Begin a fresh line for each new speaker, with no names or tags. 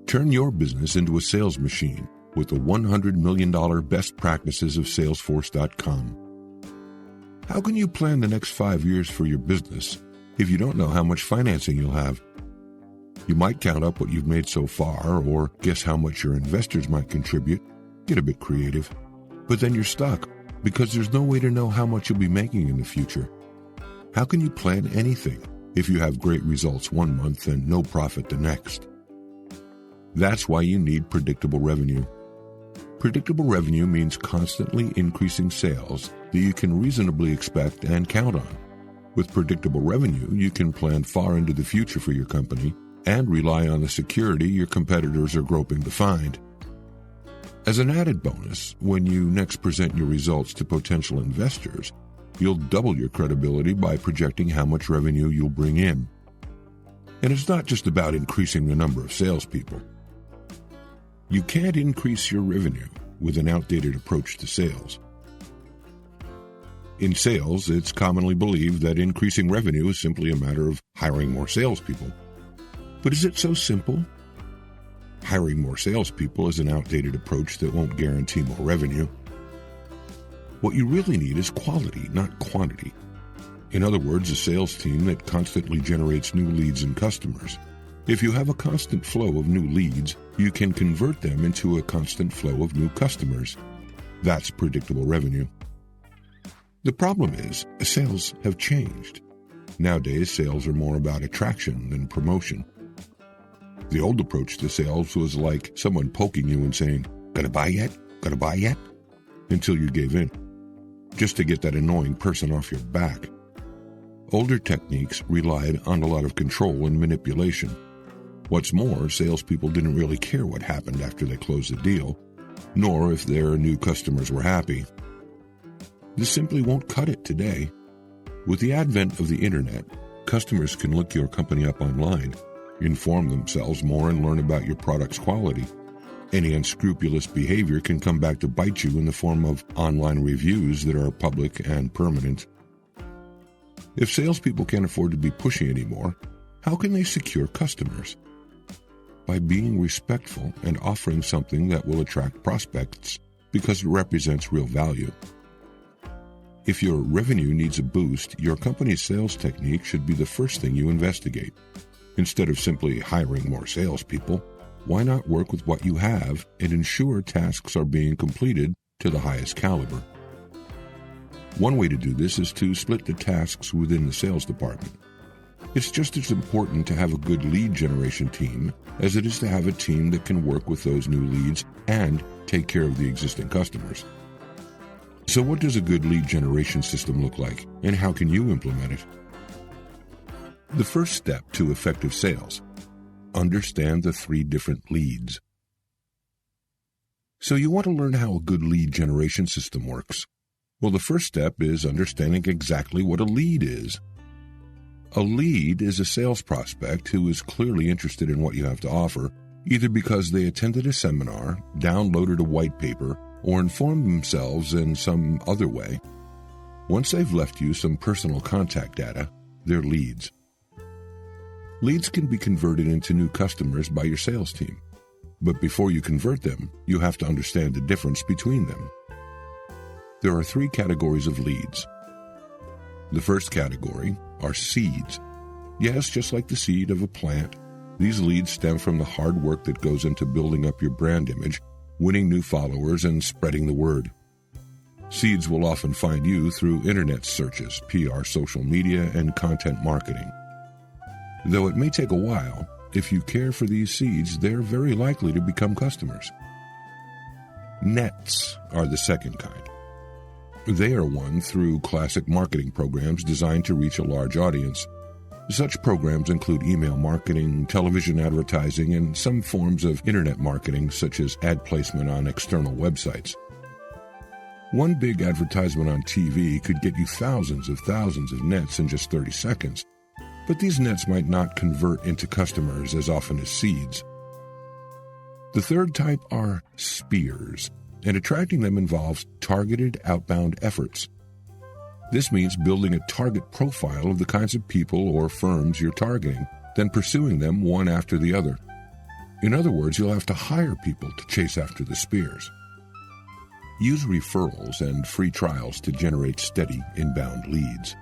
Turn your business into a sales machine with the $100 million Best Practices of Salesforce.com. How can you plan the next 5 years for your business if you don't know how much financing you'll have? You might count up what you've made so far or guess how much your investors might contribute. Get a bit creative. But then you're stuck because there's no way to know how much you'll be making in the future. How can you plan anything if you have great results one month and no profit the next? That's why you need predictable revenue. Predictable revenue means constantly increasing sales that you can reasonably expect and count on. With predictable revenue, you can plan far into the future for your company and rely on the security your competitors are groping to find. As an added bonus, when you next present your results to potential investors, you'll double your credibility by projecting how much revenue you'll bring in. And it's not just about increasing the number of salespeople. You can't increase your revenue with an outdated approach to sales. In sales, it's commonly believed that increasing revenue is simply a matter of hiring more salespeople. But is it so simple? Hiring more salespeople is an outdated approach that won't guarantee more revenue. What you really need is quality, not quantity. In other words, a sales team that constantly generates new leads and customers. If you have a constant flow of new leads, you can convert them into a constant flow of new customers. That's predictable revenue. The problem is, sales have changed. Nowadays, sales are more about attraction than promotion. The old approach to sales was like someone poking you and saying, "Gonna buy yet? Gonna buy yet?" until you gave in, just to get that annoying person off your back. Older techniques relied on a lot of control and manipulation. What's more, salespeople didn't really care what happened after they closed the deal, nor if their new customers were happy. This simply won't cut it today. With the advent of the internet, customers can look your company up online, inform themselves more, and learn about your product's quality. Any unscrupulous behavior can come back to bite you in the form of online reviews that are public and permanent. If salespeople can't afford to be pushy anymore, how can they secure customers? By being respectful and offering something that will attract prospects because it represents real value. If your revenue needs a boost, your company's sales technique should be the first thing you investigate. Instead of simply hiring more salespeople, why not work with what you have and ensure tasks are being completed to the highest caliber? One way to do this is to split the tasks within the sales department. It's just as important to have a good lead generation team as it is to have a team that can work with those new leads and take care of the existing customers. So what does a good lead generation system look like, and how can you implement it? The first step to effective sales: understand the 3 different leads. So you want to learn how a good lead generation system works. Well, the first step is understanding exactly what a lead is. A lead is a sales prospect who is clearly interested in what you have to offer, either because they attended a seminar, downloaded a white paper, or informed themselves in some other way. Once they've left you some personal contact data, they're leads. Leads can be converted into new customers by your sales team. But before you convert them, you have to understand the difference between them. There are 3 categories of leads. The first category are seeds. Yes, just like the seed of a plant, these leads stem from the hard work that goes into building up your brand image, winning new followers, and spreading the word. Seeds will often find you through internet searches, PR, social media, and content marketing. Though it may take a while, if you care for these seeds, they're very likely to become customers. Nets are the second kind. They are won through classic marketing programs designed to reach a large audience. Such programs include email marketing, television advertising, and some forms of internet marketing such as ad placement on external websites. One big advertisement on TV could get you thousands of nets in just 30 seconds, but these nets might not convert into customers as often as seeds. The third type are spears, and attracting them involves targeted outbound efforts. This means building a target profile of the kinds of people or firms you're targeting, then pursuing them one after the other. In other words, you'll have to hire people to chase after the spears. Use referrals and free trials to generate steady inbound leads.